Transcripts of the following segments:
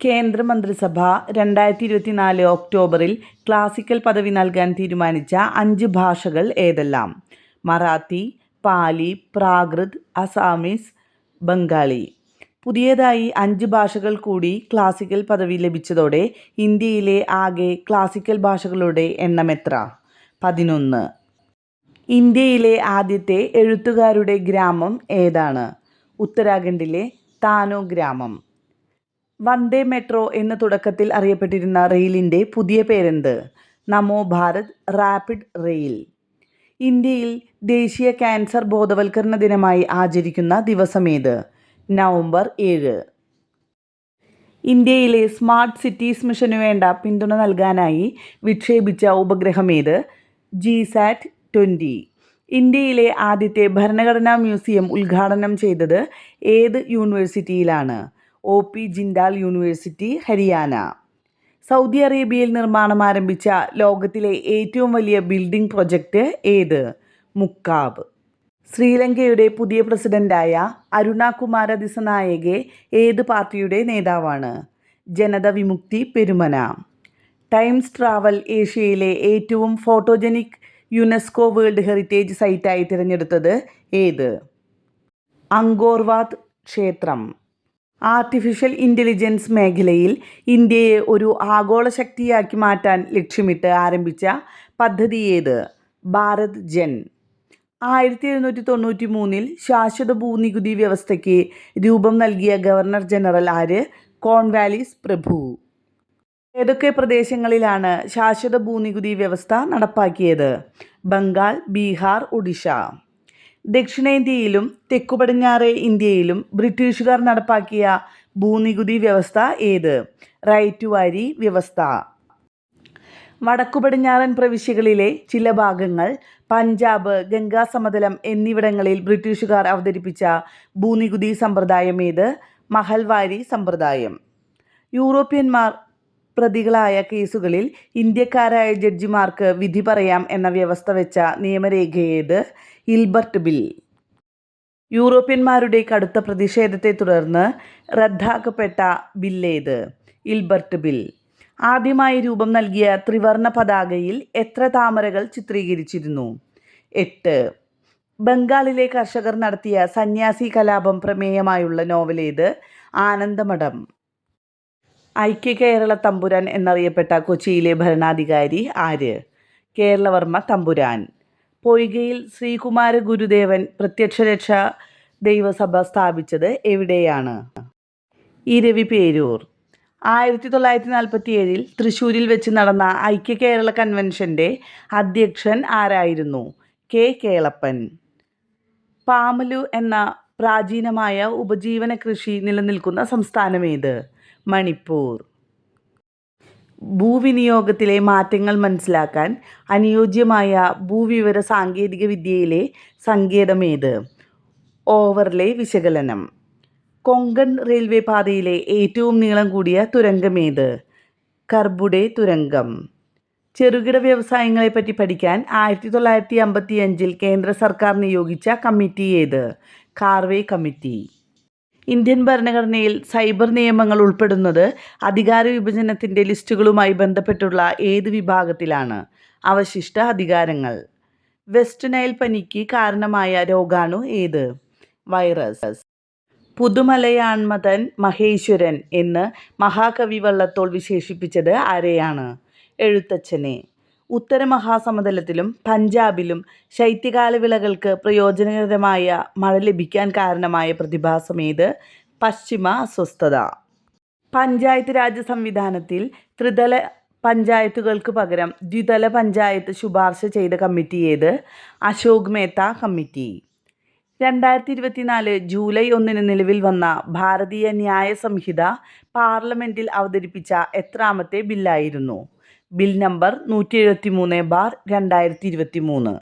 കേന്ദ്രമന്ത്രിസഭ 2024 ഒക്ടോബറിൽ ക്ലാസിക്കൽ പദവി നൽകാൻ തീരുമാനിച്ച 5 ഭാഷകൾ ഏതെല്ലാം? മറാത്തി, പാലി, പ്രാകൃത്, അസാമീസ്, ബംഗാളി. പുതിയതായി 5 ഭാഷകൾ കൂടി ക്ലാസിക്കൽ പദവി ലഭിച്ചതോടെ ഇന്ത്യയിലെ ആകെ ക്ലാസിക്കൽ ഭാഷകളുടെ എണ്ണം എത്ര? 11. ഇന്ത്യയിലെ ആദ്യത്തെ എഴുത്തുകാരുടെ ഗ്രാമം ഏതാണ്? ഉത്തരാഖണ്ഡിലെ താനോ ഗ്രാമം. വന്ദേ മെട്രോ എന്ന് തുടക്കത്തിൽ അറിയപ്പെട്ടിരുന്ന റെയിലിൻ്റെ പുതിയ പേരെന്ത്? നമോ ഭാരത് റാപ്പിഡ് റെയിൽ. ഇന്ത്യയിൽ ദേശീയ ക്യാൻസർ ബോധവൽക്കരണ ദിനമായി ആചരിക്കുന്ന ദിവസമേത്? നവംബർ 7. ഇന്ത്യയിലെ സ്മാർട്ട് സിറ്റീസ് മിഷനു വേണ്ട പിന്തുണ നൽകാനായി വിക്ഷേപിച്ച ഉപഗ്രഹമേത്? GSAT-20. ഇന്ത്യയിലെ ആദ്യത്തെ ഭരണഘടനാ മ്യൂസിയം ഉദ്ഘാടനം ചെയ്തത് ഏത് യൂണിവേഴ്സിറ്റിയിലാണ്? OP Jindal university, Haryana. Saudi അറേബ്യയിൽ നിർമ്മാണം ആരംഭിച്ച ലോകത്തിലെ ഏറ്റവും വലിയ ബിൽഡിംഗ് പ്രൊജക്റ്റ് ഏത്? മുക്കാബ്. ശ്രീലങ്കയുടെ പുതിയ പ്രസിഡന്റായ അരുണ കുമാര ദിസനായകെ ഏത് പാർട്ടിയുടെ നേതാവാണ്? ജനത വിമുക്തി പെരുമന. ടൈംസ് ട്രാവൽ ഏഷ്യയിലെ ഏറ്റവും ഫോട്ടോജനിക് യുനെസ്കോ വേൾഡ് ഹെറിറ്റേജ് സൈറ്റായി തിരഞ്ഞെടുത്തത് ഏത്? അങ്കോർവാത്ത് ക്ഷേത്രം. ആർട്ടിഫിഷ്യൽ ഇൻ്റലിജൻസ് മേഖലയിൽ ഇന്ത്യയെ ഒരു ആഗോള ശക്തിയാക്കി മാറ്റാൻ ലക്ഷ്യമിട്ട് ആരംഭിച്ച പദ്ധതി ഏത്? ഭാരത് ജൻ. 1793 ശാശ്വത ഭൂനികുതി വ്യവസ്ഥയ്ക്ക് രൂപം നൽകിയ ഗവർണർ ജനറൽ ആര്? കോൺവാലിസ് പ്രഭു. ഏതൊക്കെ പ്രദേശങ്ങളിലാണ് ശാശ്വത ഭൂനികുതി വ്യവസ്ഥ നടപ്പാക്കിയത്? ബംഗാൾ, ബീഹാർ, ഒഡീഷ. ദക്ഷിണേന്ത്യയിലും തെക്കുപടിഞ്ഞാറേ ഇന്ത്യയിലും ബ്രിട്ടീഷുകാർ നടപ്പാക്കിയ ഭൂനികുതി വ്യവസ്ഥ ഏത്? റൈറ്റുവാരി വ്യവസ്ഥ. വടക്കുപടിഞ്ഞാറൻ പ്രവിശ്യകളിലെ ചില ഭാഗങ്ങൾ, പഞ്ചാബ്, ഗംഗാ സമതലം എന്നിവിടങ്ങളിൽ ബ്രിട്ടീഷുകാർ അവതരിപ്പിച്ച ഭൂനികുതി സമ്പ്രദായം ഏത്? മഹൽവാരി സമ്പ്രദായം. യൂറോപ്യന്മാർ പ്രതികളായ കേസുകളിൽ ഇന്ത്യക്കാരായ ജഡ്ജിമാർക്ക് വിധി പറയാം എന്ന വ്യവസ്ഥ വെച്ച നിയമരേഖയേത്? Ilbert bill. യൂറോപ്യന്മാരുടെ കടുത്ത പ്രതിഷേധത്തെ തുടർന്ന് റദ്ദാക്കപ്പെട്ട ബില്ലേത്? Ilbert bill. ആദ്യമായി രൂപം നൽകിയ ത്രിവർണ പതാകയിൽ എത്ര താമരകൾ ചിത്രീകരിച്ചിരുന്നു? 8. ബംഗാളിലെ കർഷകർ നടത്തിയ സന്യാസി കലാപം പ്രമേയമായുള്ള നോവലേത്? ആനന്ദമഠം. ഐക്യ കേരള തമ്പുരാൻ എന്നറിയപ്പെട്ട കൊച്ചിയിലെ ഭരണാധികാരി ആര്? കേരളവർമ്മ തമ്പുരാൻ. പൊയ്കയിൽ ശ്രീകുമാര ഗുരുദേവൻ പ്രത്യക്ഷരക്ഷ ദൈവസഭ സ്ഥാപിച്ചത് എവിടെയാണ്? ഇരവിപേരൂർ. 1947 തൃശ്ശൂരിൽ വെച്ച് നടന്ന ഐക്യ കേരള കൺവെൻഷൻ്റെ അധ്യക്ഷൻ ആരായിരുന്നു? കെ കേളപ്പൻ. പാമലു എന്ന പ്രാചീനമായ ഉപജീവന കൃഷി നിലനിൽക്കുന്ന സംസ്ഥാനമേത്? മണിപ്പൂർ. ഭൂവിനിയോഗത്തിലെ മാറ്റങ്ങൾ മനസ്സിലാക്കാൻ അനുയോജ്യമായ ഭൂവിവര സാങ്കേതിക വിദ്യയിലെ സങ്കേതമേത്? ഓവർലേ വിശകലനം. കൊങ്കൺ റെയിൽവേ പാതയിലെ ഏറ്റവും നീളം കൂടിയ തുരങ്കമേത്? കർബുഡെ തുരങ്കം. ചെറുകിട വ്യവസായങ്ങളെപ്പറ്റി പഠിക്കാൻ 1955 കേന്ദ്ര സർക്കാർ നിയോഗിച്ച കമ്മിറ്റി ഏത്? കാർവേ കമ്മിറ്റി. ഇന്ത്യൻ ഭരണഘടനയിൽ സൈബർ നിയമങ്ങൾ ഉൾപ്പെടുന്നത് അധികാര വിഭജനത്തിൻ്റെ ലിസ്റ്റുകളുമായി ബന്ധപ്പെട്ടുള്ള ഏത് വിഭാഗത്തിലാണ്? അവശിഷ്ട അധികാരങ്ങൾ. വെസ്റ്റ് നൈൽ പനിക്ക് കാരണമായ രോഗാണു ഏത്? വൈറസ്. പുതുമലയാൺമതൻ മഹേശ്വരൻ എന്ന് മഹാകവി വള്ളത്തോൾ വിശേഷിപ്പിച്ചത് ആരെയാണ്? എഴുത്തച്ഛനെ. ഉത്തര മഹാസമതലത്തിലും പഞ്ചാബിലും ശൈത്യകാല വിളകൾക്ക് പ്രയോജനകരമായ മഴ ലഭിക്കാൻ കാരണമായ പ്രതിഭാസമേത്? പശ്ചിമ അസ്വസ്ഥത. പഞ്ചായത്ത് രാജ് സംവിധാനത്തിൽ ത്രിതല പഞ്ചായത്തുകൾക്ക് പകരം ദ്വിതല പഞ്ചായത്ത് ശുപാർശ ചെയ്ത കമ്മിറ്റി ഏത്? അശോക് മേത്ത കമ്മിറ്റി. 2024 ജൂലൈ 1 നിലവിൽ വന്ന ഭാരതീയ ന്യായ സംഹിത പാർലമെൻറ്റിൽ അവതരിപ്പിച്ച എത്രാമത്തെ ബില്ലായിരുന്നു? Bill number 173/2023.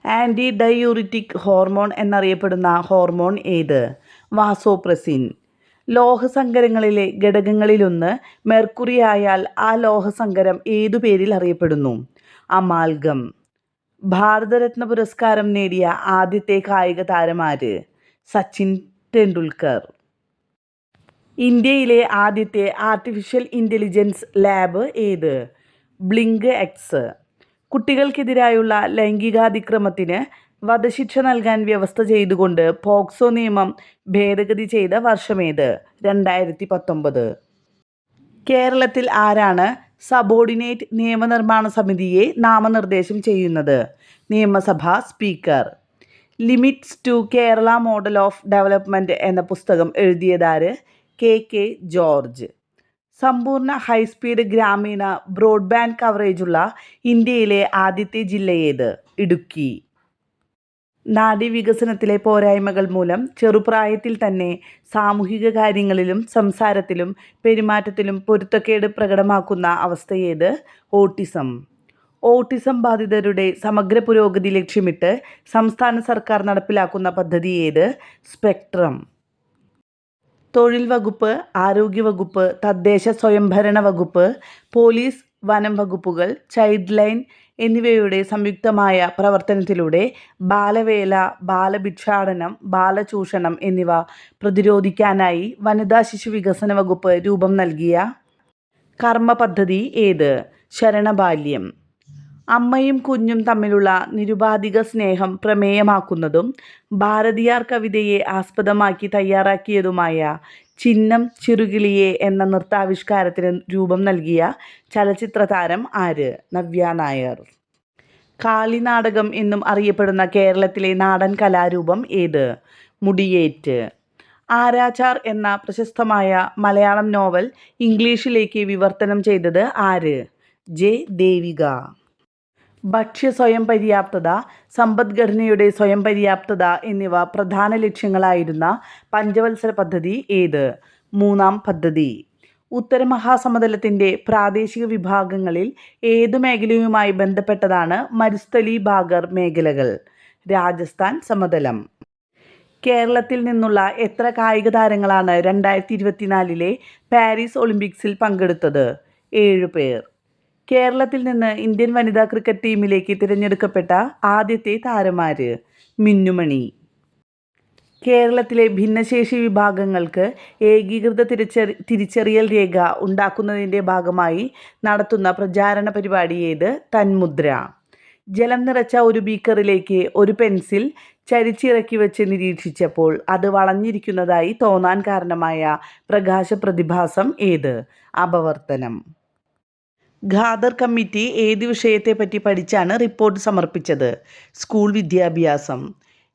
Anti diuretic hormone എന്നറിയപ്പെടുന്ന ഹോർമോൺ ഏത്? വാസോപ്രസിൻ. ലോഹസങ്കരങ്ങളിലെ ഘടകങ്ങളിലൊന്ന് മെർക്കുറി ആയാൽ ആ ലോഹസങ്കരം ഏതു പേരിൽ അറിയപ്പെടുന്നു? അമാൽഗം. ഭാരതരത്ന പുരസ്കാരം നേടിയ ആദ്യത്തെ കായിക താരം ആര്? സച്ചിൻ ടെണ്ടുൽക്കർ. ഇന്ത്യയിലെ ആദ്യത്തെ ആർട്ടിഫിഷ്യൽ ഇൻ്റലിജൻസ് ലാബ് ഏത്? Blink X. കുട്ടികൾക്കെതിരായുള്ള ലൈംഗികാതിക്രമത്തിന് വധശിക്ഷ നൽകാൻ വ്യവസ്ഥ ചെയ്തുകൊണ്ട് പോക്സോ നിയമം ഭേദഗതി ചെയ്ത വർഷമേത്? 2019. കേരളത്തിൽ ആരാണ് സബോർഡിനേറ്റ് നിയമനിർമ്മാണ സമിതിയെ നാമനിർദ്ദേശം ചെയ്യുന്നത്? നിയമസഭാ speaker. Limits to Kerala model of development എന്ന പുസ്തകം എഴുതിയതാര്? K George. സമ്പൂർണ്ണ ഹൈസ്പീഡ് ഗ്രാമീണ ബ്രോഡ്ബാൻഡ് കവറേജുള്ള ഇന്ത്യയിലെ ആദ്യത്തെ ജില്ലയേത്? ഇടുക്കി. നാഡീവികസനത്തിലെ പോരായ്മകൾ മൂലം ചെറുപ്രായത്തിൽ തന്നെ സാമൂഹിക കാര്യങ്ങളിലും സംസാരത്തിലും പെരുമാറ്റത്തിലും പൊരുത്തക്കേട് പ്രകടമാക്കുന്ന അവസ്ഥയേത്? ഓട്ടിസം. ഓട്ടിസം ബാധിതരുടെ സമഗ്ര പുരോഗതി ലക്ഷ്യമിട്ട് സംസ്ഥാന സർക്കാർ നടപ്പിലാക്കുന്ന പദ്ധതി ഏത്? സ്പെക്ട്രം. തൊഴിൽ വകുപ്പ്, ആരോഗ്യവകുപ്പ്, തദ്ദേശ സ്വയംഭരണ വകുപ്പ്, പോലീസ്, വനം വകുപ്പുകൾ, ചൈൽഡ് ലൈൻ എന്നിവയുടെ സംയുക്തമായ പ്രവർത്തനത്തിലൂടെ ബാലവേല, ബാലഭിക്ഷാടനം, ബാലചൂഷണം എന്നിവ പ്രതിരോധിക്കാനായി വനിതാ ശിശു വികസന വകുപ്പ് രൂപം നൽകിയ കർമ്മ പദ്ധതി ഏത്? ശരണബാല്യം. അമ്മയും കുഞ്ഞും തമ്മിലുള്ള നിരുപാധിക സ്നേഹം പ്രമേയമാക്കുന്നതും ഭാരതിയാർ കവിതയെ ആസ്പദമാക്കി തയ്യാറാക്കിയതുമായ ചിഹ്നം ചിറുകിളിയെ എന്ന നൃത്താവിഷ്കാരത്തിന് രൂപം നൽകിയ ചലച്ചിത്ര താരം ആര്? നവ്യ നായർ. കാളിനാടകം എന്നും അറിയപ്പെടുന്ന കേരളത്തിലെ നാടൻ കലാരൂപം ഏത്? മുടിയേറ്റ്. ആരാച്ചാർ എന്ന പ്രശസ്തമായ മലയാളം നോവൽ ഇംഗ്ലീഷിലേക്ക് വിവർത്തനം ചെയ്തത് ആര്? ജെ ദേവിക. ഭക്ഷ്യ സ്വയം പര്യാപ്തത, സമ്പദ്ഘടനയുടെ സ്വയം പര്യാപ്തത എന്നിവ പ്രധാന ലക്ഷ്യങ്ങളായിരുന്ന പഞ്ചവത്സര പദ്ധതി ഏത്? 3-ാം പദ്ധതി. ഉത്തരമഹാസമതലത്തിൻ്റെ പ്രാദേശിക വിഭാഗങ്ങളിൽ ഏതു മേഖലയുമായി ബന്ധപ്പെട്ടതാണ് മരുസ്ഥലി ഭാഗർ മേഖലകൾ? രാജസ്ഥാൻ സമതലം. കേരളത്തിൽ നിന്നുള്ള എത്ര കായിക താരങ്ങളാണ് 2024 പാരീസ് ഒളിമ്പിക്സിൽ പങ്കെടുത്തത്? 7 പേർ. കേരളത്തിൽ നിന്ന് ഇന്ത്യൻ വനിതാ ക്രിക്കറ്റ് ടീമിലേക്ക് തിരഞ്ഞെടുക്കപ്പെട്ട ആദ്യത്തെ താരമാര്? മിന്നുമണി. കേരളത്തിലെ ഭിന്നശേഷി വിഭാഗങ്ങൾക്ക് ഏകീകൃത തിരിച്ചറിയൽ രേഖ ഉണ്ടാക്കുന്നതിൻ്റെ ഭാഗമായി നടത്തുന്ന പ്രചാരണ പരിപാടി ഏത്? തന്മുദ്ര. ജലം നിറച്ച ഒരു ബീക്കറിലേക്ക് ഒരു പെൻസിൽ ചരിച്ചിറക്കി വെച്ച് നിരീക്ഷിച്ചപ്പോൾ അത് വളഞ്ഞിരിക്കുന്നതായി തോന്നാൻ കാരണമായ പ്രകാശ പ്രതിഭാസം ഏത്? അപവർത്തനം. ഖാദർ കമ്മിറ്റി ഏത് വിഷയത്തെപ്പറ്റി പഠിച്ചാണ് റിപ്പോർട്ട് സമർപ്പിച്ചത്? സ്കൂൾ വിദ്യാഭ്യാസം.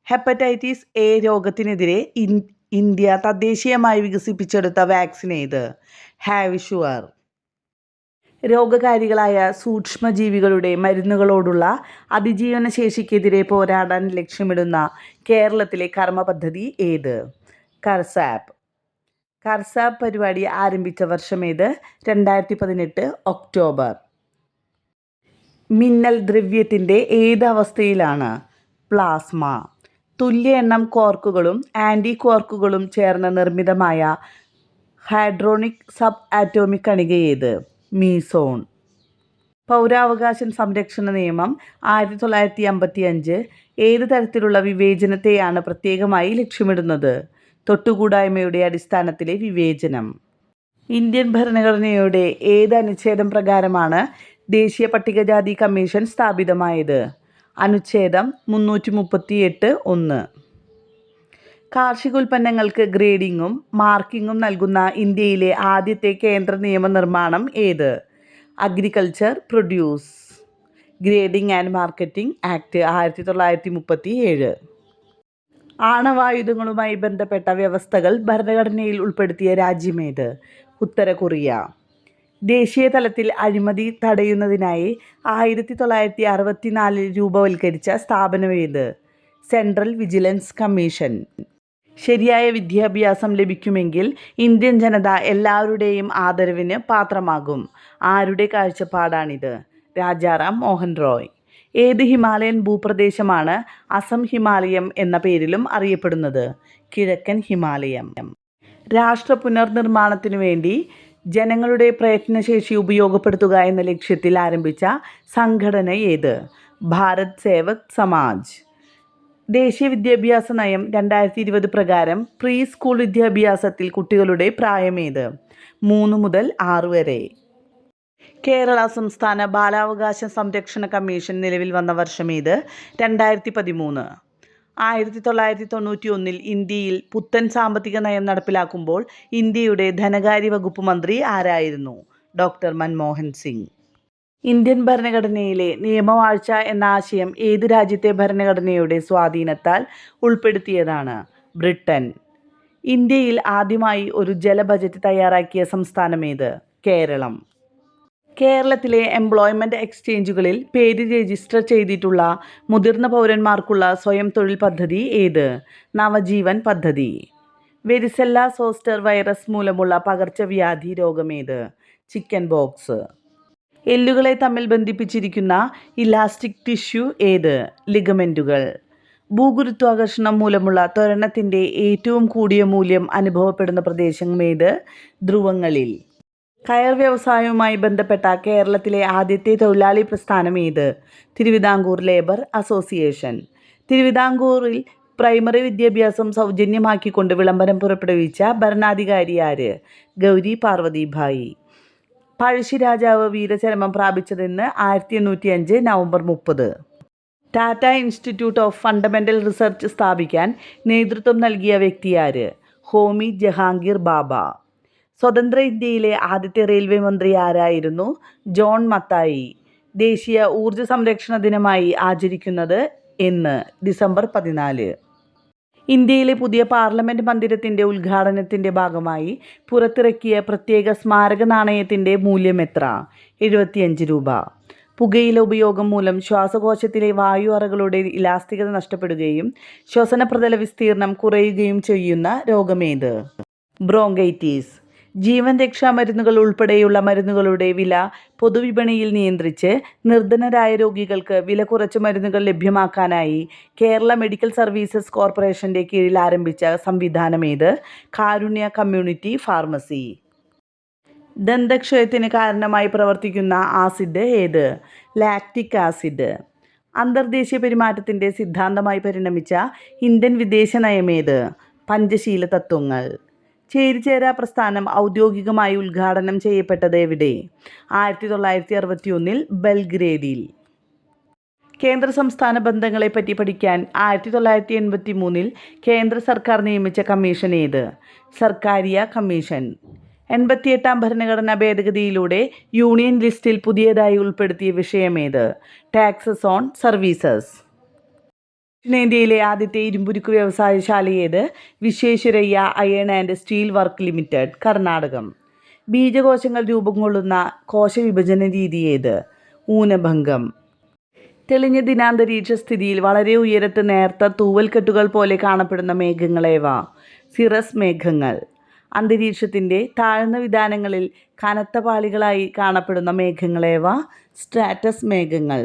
ഹെപ്പറ്റൈറ്റിസ് എ രോഗത്തിനെതിരെ ഇന്ത്യ തദ്ദേശീയമായി വികസിപ്പിച്ചെടുത്ത വാക്സിൻ ഏത്? ഹാവിഷുവർ. രോഗകാരികളായ സൂക്ഷ്മജീവികളുടെ മരുന്നുകളോടുള്ള അതിജീവന ശേഷിക്കെതിരെ പോരാടാൻ ലക്ഷ്യമിടുന്ന കേരളത്തിലെ കർമ്മ പദ്ധതി ഏത്? കർസാപ്പ്. കർസാപ്പ് പരിപാടി ആരംഭിച്ച വർഷമേത്? 2018 ഒക്ടോബർ. മിന്നൽ ദ്രവ്യത്തിൻ്റെ ഏത് അവസ്ഥയിലാണ്? പ്ലാസ്മ. തുല്യ എണ്ണം ക്വാർക്കുകളും ആൻറ്റി ക്വാർക്കുകളും ചേർന്ന് നിർമ്മിതമായ ഹാഡ്രോണിക് സബ് ആറ്റോമിക് കണിക ഏത്? മീസോൺ. പൗരാവകാശ സംരക്ഷണ നിയമം 1955 ഏത് തരത്തിലുള്ള വിവേചനത്തെയാണ് പ്രത്യേകമായി ലക്ഷ്യമിടുന്നത്? തൊട്ടുകൂടായ്മയുടെ അടിസ്ഥാനത്തിലെ വിവേചനം. ഇന്ത്യൻ ഭരണഘടനയുടെ ഏത് അനുച്ഛേദം പ്രകാരമാണ് ദേശീയ പട്ടികജാതി കമ്മീഷൻ സ്ഥാപിതമായത്? അനുച്ഛേദം 338(1). കാർഷികോൽപ്പന്നങ്ങൾക്ക് ഗ്രേഡിങ്ങും മാർക്കിങ്ങും നൽകുന്ന ഇന്ത്യയിലെ ആദ്യത്തെ കേന്ദ്ര നിയമനിർമ്മാണം ഏത്? Agriculture produce grading and marketing act 1937. ആണവായുധങ്ങളുമായി ബന്ധപ്പെട്ട വ്യവസ്ഥകൾ ഭരണഘടനയിൽ ഉൾപ്പെടുത്തിയ രാജ്യമേത്? ഉത്തര കൊറിയ. ദേശീയ തലത്തിൽ അഴിമതി തടയുന്നതിനായി 1964 രൂപവൽക്കരിച്ച സ്ഥാപനമേത്? Central vigilance commission. ശരിയായ വിദ്യാഭ്യാസം ലഭിക്കുമെങ്കിൽ ഇന്ത്യൻ ജനത എല്ലാവരുടെയും ആദരവിന് പാത്രമാകും. ആരുടെ കാഴ്ചപ്പാടാണിത്? രാജാറാം മോഹൻ റോയ്. ഏത് ഹിമാലയൻ ഭൂപ്രദേശമാണ് അസം ഹിമാലയം എന്ന പേരിലും അറിയപ്പെടുന്നത്? കിഴക്കൻ ഹിമാലയം. രാഷ്ട്ര പുനർനിർമ്മാണത്തിനു വേണ്ടി ജനങ്ങളുടെ പ്രയത്നശേഷി ഉപയോഗപ്പെടുത്തുക എന്ന ലക്ഷ്യത്തിൽ ആരംഭിച്ച സംഘടന ഏത്? ഭാരത് സേവക് സമാജ്. ദേശീയ വിദ്യാഭ്യാസ നയം 2020 പ്രകാരം പ്രീ സ്കൂൾ വിദ്യാഭ്യാസത്തിൽ കുട്ടികളുടെ പ്രായമേത്? 3 മുതൽ 6 വരെ. കേരള സംസ്ഥാന ബാലാവകാശ സംരക്ഷണ കമ്മീഷൻ നിലവിൽ വന്ന വർഷമേത്? 2013. 1991 ഇന്ത്യയിൽ പുത്തൻ സാമ്പത്തിക നയം നടപ്പിലാക്കുമ്പോൾ ഇന്ത്യയുടെ ധനകാര്യ വകുപ്പ് മന്ത്രി ആരായിരുന്നു? ഡോക്ടർ മൻമോഹൻ സിംഗ്. ഇന്ത്യൻ ഭരണഘടനയിലെ നിയമവാഴ്ച എന്ന ആശയം ഏത് രാജ്യത്തെ ഭരണഘടനയുടെ സ്വാധീനത്താൽ ഉൾപ്പെടുത്തിയതാണ്? ബ്രിട്ടൻ. ഇന്ത്യയിൽ ആദ്യമായി ഒരു ജല ബജറ്റ് തയ്യാറാക്കിയ സംസ്ഥാനമേത്? കേരളം. കേരളത്തിലെ എംപ്ലോയ്മെൻറ്റ് എക്സ്ചേഞ്ചുകളിൽ പേര് രജിസ്റ്റർ ചെയ്തിട്ടുള്ള മുതിർന്ന പൗരന്മാർക്കുള്ള സ്വയം തൊഴിൽ പദ്ധതി ഏത്? നവജീവൻ പദ്ധതി. വെരിസെല്ല സോസ്റ്റർ വൈറസ് മൂലമുള്ള പകർച്ചവ്യാധി രോഗമേത്? Chicken box. എല്ലുകളെ തമ്മിൽ ബന്ധിപ്പിച്ചിരിക്കുന്ന ഇലാസ്റ്റിക് ടിഷ്യൂ ഏത്? ലിഗമെൻറ്റുകൾ. ഭൂഗുരുത്വാകർഷണം മൂലമുള്ള ത്വരണത്തിൻ്റെ ഏറ്റവും കൂടിയ മൂല്യം അനുഭവപ്പെടുന്ന പ്രദേശമേത്? ധ്രുവങ്ങളിൽ. കയർ വ്യവസായവുമായി ബന്ധപ്പെട്ട കേരളത്തിലെ ആദ്യത്തെ തൊഴിലാളി പ്രസ്ഥാനം ഏത്? Thiruvithamkoor labour association. തിരുവിതാംകൂറിൽ പ്രൈമറി വിദ്യാഭ്യാസം സൗജന്യമാക്കിക്കൊണ്ട് വിളംബരം പുറപ്പെടുവിച്ച ഭരണാധികാരി ആര്? ഗൗരി പാർവതിഭായി. പഴശ്ശിരാജാവ് വീരചരമം പ്രാപിച്ചതെന്ന്? 1805 November 30. Tata institute of fundamental research സ്ഥാപിക്കാൻ നേതൃത്വം നൽകിയ വ്യക്തിയാര്? ഹോമി ജഹാംഗീർ ബാബ. സ്വതന്ത്ര ഇന്ത്യയിലെ ആദ്യത്തെ റെയിൽവേ മന്ത്രി ആരായിരുന്നു? ജോൺ മത്തായി. ദേശീയ ഊർജ്ജ സംരക്ഷണ ദിനമായി ആചരിക്കുന്നത് എന്ന്? ഡിസംബർ 14. ഇന്ത്യയിലെ പുതിയ പാർലമെൻറ്റ് മന്ദിരത്തിൻ്റെ ഉദ്ഘാടനത്തിൻ്റെ ഭാഗമായി പുറത്തിറക്കിയ പ്രത്യേക സ്മാരക നാണയത്തിൻ്റെ മൂല്യം എത്ര? 75 രൂപ. പുകയില ഉപയോഗം മൂലം ശ്വാസകോശത്തിലെ വായു അറകളുടെ ഇലാസ്തികത നഷ്ടപ്പെടുകയും ശ്വസനപ്രതല വിസ്തീർണം കുറയുകയും ചെയ്യുന്ന രോഗമേത്? ബ്രോങ്കൈറ്റിസ്. ജീവൻ രക്ഷാ മരുന്നുകൾ ഉൾപ്പെടെയുള്ള മരുന്നുകളുടെ വില പൊതുവിപണിയിൽ നിയന്ത്രിച്ച് നിർധനരായ രോഗികൾക്ക് വില കുറച്ച് മരുന്നുകൾ ലഭ്യമാക്കാനായി കേരള മെഡിക്കൽ സർവീസസ് കോർപ്പറേഷൻ്റെ കീഴിൽ ആരംഭിച്ച സംവിധാനമേത്? കാരുണ്യ കമ്മ്യൂണിറ്റി ഫാർമസി. ദന്തക്ഷയത്തിന് കാരണമായി പ്രവർത്തിക്കുന്ന ആസിഡ് ഏത്? Lactic acid. അന്തർദേശീയ പെരുമാറ്റത്തിൻ്റെ സിദ്ധാന്തമായി പരിണമിച്ച ഇന്ത്യൻ വിദേശ നയമേത്? പഞ്ചശീല തത്വങ്ങൾ. ചേരിചേരാ പ്രസ്ഥാനം ഔദ്യോഗികമായി ഉദ്ഘാടനം ചെയ്യപ്പെട്ടത് എവിടെ? 1961 ബെൽഗ്രേഡിൽ. കേന്ദ്ര സംസ്ഥാന ബന്ധങ്ങളെപ്പറ്റി പഠിക്കാൻ 1983 കേന്ദ്ര സർക്കാർ നിയമിച്ച കമ്മീഷൻ ഏത്? സർക്കാരിയ കമ്മീഷൻ. 88-ാം ഭരണഘടനാ ഭേദഗതിയിലൂടെ യൂണിയൻ ലിസ്റ്റിൽ പുതിയതായി ഉൾപ്പെടുത്തിയ വിഷയമേത്? Taxes on services. ദക്ഷിണേന്ത്യയിലെ ആദ്യത്തെ ഇരുമ്പുരുക്ക് വ്യവസായശാലയേത്? Visvesvaraya iron and steel work limited, Karnatakam. ബീജകോശങ്ങൾ രൂപം കൊള്ളുന്ന കോശവിഭജന രീതി ഏത്? ഊനഭംഗം. തെളിഞ്ഞ ദിനാന്തരീക്ഷ സ്ഥിതിയിൽ വളരെ ഉയരത്ത് നേർത്ത തൂവൽക്കെട്ടുകൾ പോലെ കാണപ്പെടുന്ന മേഘങ്ങളേവ? സിറസ് മേഘങ്ങൾ. അന്തരീക്ഷത്തിൻ്റെ താഴ്ന്ന വിതാനങ്ങളിൽ കനത്ത പാളികളായി കാണപ്പെടുന്ന മേഘങ്ങളേവ? സ്ട്രാറ്റസ് മേഘങ്ങൾ.